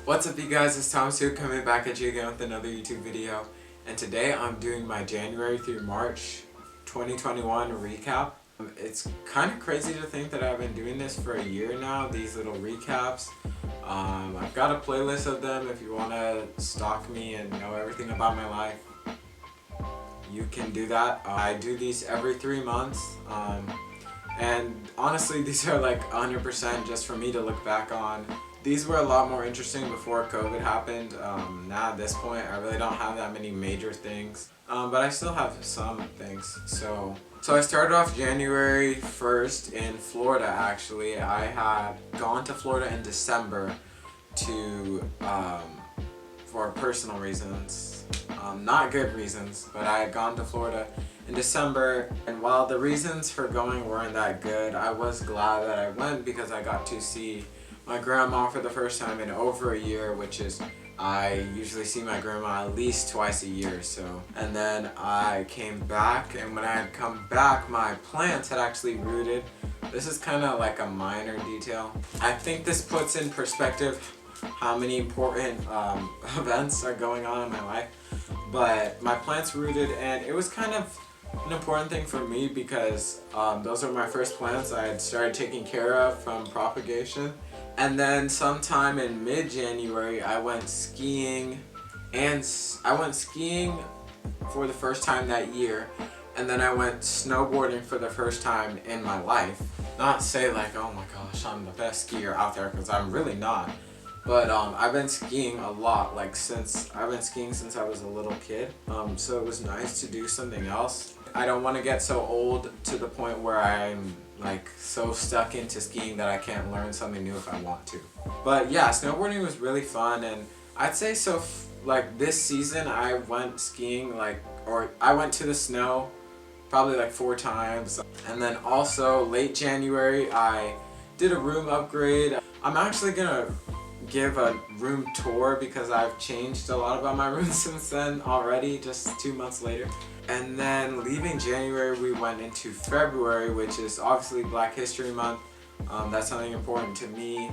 What's up you guys, it's Thomas here coming back at you again with another YouTube video. And today I'm doing my January through March 2021 recap. It's kind of crazy to think that I've been doing this for a year now, these little recaps. I've got a playlist of them if you want to stalk me and know everything about my life. You can do that. I do these every 3 months. And honestly, these are like 100% just for me to look back on. These were a lot more interesting before COVID happened. Now at this point, I really don't have that many major things, but I still have some things. So I started off January 1st in Florida. Actually, I had gone to Florida in December to for personal reasons, not good reasons, but I had gone to Florida in December, and while the reasons for going weren't that good, I was glad that I went because I got to see my grandma for the first time in over a year, which is, I usually see my grandma at least twice a year. So, and then I came back, and when I had come back, my plants had actually rooted. This is kind of like a minor detail. I think this puts in perspective how many important events are going on in my life. But my plants rooted, and it was kind of an important thing for me because those were my first plants I had started taking care of from propagation. And then sometime in mid-January I went skiing, and I went skiing for the first time that year, and then I went snowboarding for the first time in my life. Not say like, oh my gosh, I'm the best skier out there, because I'm really not. But I've been skiing a lot, like I've been skiing since I was a little kid. So it was nice to do something else. I don't want to get so old to the point where I'm like so stuck into skiing that I can't learn something new if I want to. But yeah, snowboarding was really fun, and I'd say so like this season I went skiing I went to the snow probably like 4 times. And then also late January I did a room upgrade. I'm actually gonna give a room tour because I've changed a lot about my room since then already, just 2 months later. And then leaving January, we went into February, which is obviously Black History Month. That's something important to me.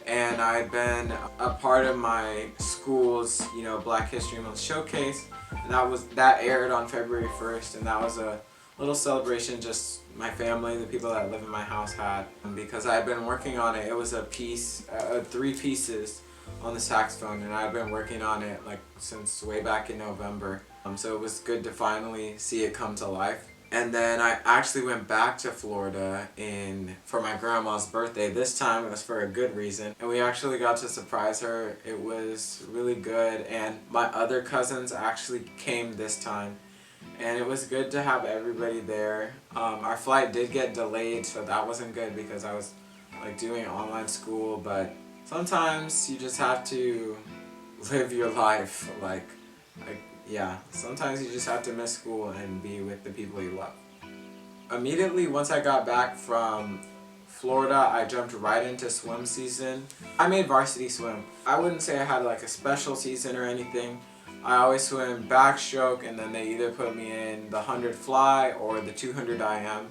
And I've been a part of my school's, Black History Month showcase. And that aired on February 1st, and that was a little celebration just my family, the people that live in my house had. And because I've been working on it, it was a piece, 3 pieces on the saxophone, and I've been working on it like since way back in November. So it was good to finally see it come to life. And then I actually went back to Florida for my grandma's birthday. This time it was for a good reason, and we actually got to surprise her. It was really good, and my other cousins actually came this time, and it was good to have everybody there. Our flight did get delayed, so that wasn't good because I was like doing online school, but sometimes you just have to live your life. Yeah, sometimes you just have to miss school and be with the people you love. Immediately once I got back from Florida, I jumped right into swim season. I made varsity swim. I wouldn't say I had like a special season or anything. I always swim backstroke, and then they either put me in the 100 fly or the 200 IM.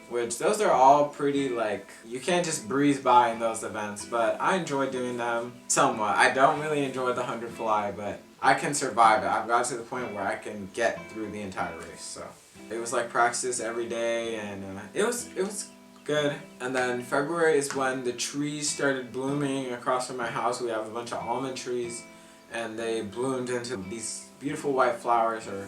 Which those are all pretty, like, you can't just breeze by in those events, but I enjoy doing them somewhat. I don't really enjoy the 100 fly, but I can survive it. I've got to the point where I can get through the entire race, so. It was like practice every day, and it was good. And then February is when the trees started blooming across from my house. We have a bunch of almond trees, and they bloomed into these beautiful white flowers, or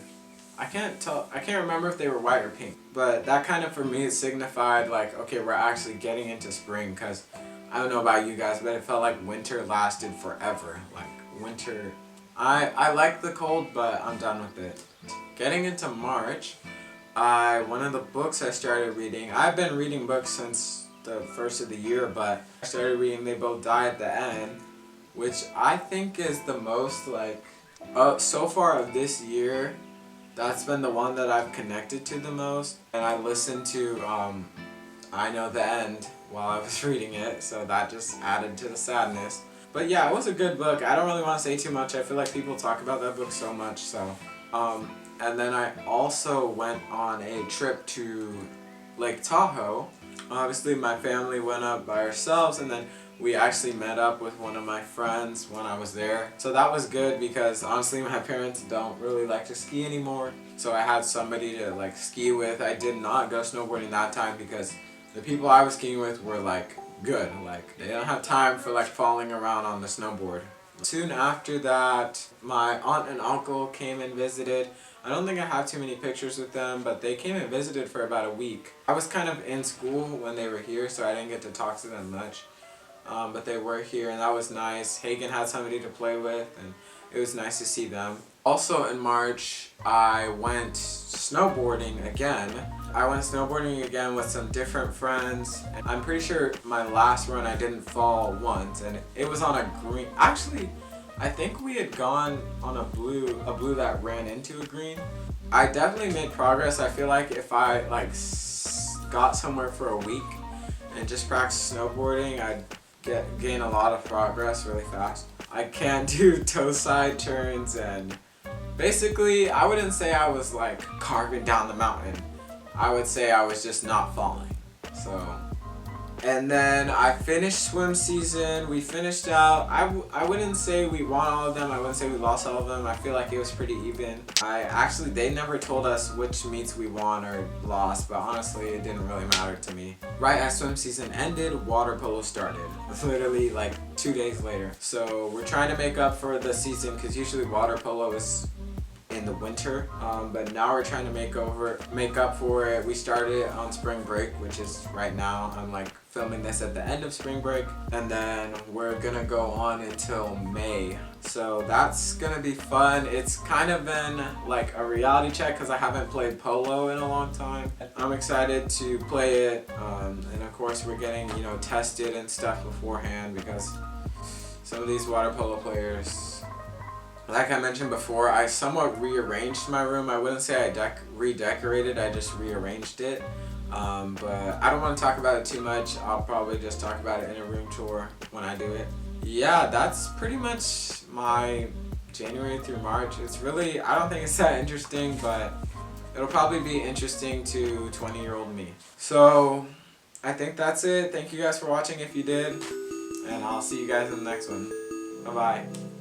I can't remember if they were white or pink, but that kind of for me signified like, okay, we're actually getting into spring, because I don't know about you guys, but it felt like winter lasted forever. Like winter, I like the cold, but I'm done with it. Getting into March, one of the books I started reading, I've been reading books since the first of the year, but I started reading They Both Die at the End, which I think is the most like, so far of this year, that's been the one that I've connected to the most. And I listened to I Know the End while I was reading it, so that just added to the sadness. But yeah, it was a good book. I don't really want to say too much. I feel like people talk about that book so much, so. And then I also went on a trip to Lake Tahoe, Obviously my family went up by ourselves, and then we actually met up with one of my friends when I was there. So that was good because honestly my parents don't really like to ski anymore. So I had somebody to like ski with. I did not go snowboarding that time because the people I was skiing with were like good. Like they don't have time for like falling around on the snowboard. Soon after that, my aunt and uncle came and visited. I don't think I have too many pictures with them, but they came and visited for about a week. I was kind of in school when they were here, so I didn't get to talk to them much. But they were here, and that was nice. Hagen had somebody to play with, and it was nice to see them. Also in March, I went snowboarding again. I went snowboarding again with some different friends. I'm pretty sure my last run I didn't fall once, and it was on a green. Actually, I think we had gone on a blue that ran into a green. I definitely made progress. I feel like if I like got somewhere for a week and just practiced snowboarding, I'd gain a lot of progress really fast. I can't do toe side turns, and basically I wouldn't say I was like carving down the mountain. I would say I was just not falling. So, and then I finished swim season. We finished out. I wouldn't say we won all of them. I wouldn't say we lost all of them. I feel like it was pretty even. They never told us which meets we won or lost, but honestly it didn't really matter to me. Right as swim season ended, water polo started. Literally like 2 days later. So we're trying to make up for the season because usually water polo is in the winter, but now we're trying to make up for it. We started on spring break, which is right now. I'm like filming this at the end of spring break, and then we're gonna go on until May. So that's gonna be fun. It's kind of been like a reality check because I haven't played polo in a long time. I'm excited to play it, and of course we're getting tested and stuff beforehand because some of these water polo players, like I mentioned before, I somewhat rearranged my room. I wouldn't say I redecorated, I just rearranged it. But I don't want to talk about it too much. I'll probably just talk about it in a room tour when I do it. Yeah, that's pretty much my January through March. It's really, I don't think it's that interesting, but it'll probably be interesting to 20-year-old me. So I think that's it. Thank you guys for watching if you did, and I'll see you guys in the next one. Bye-bye.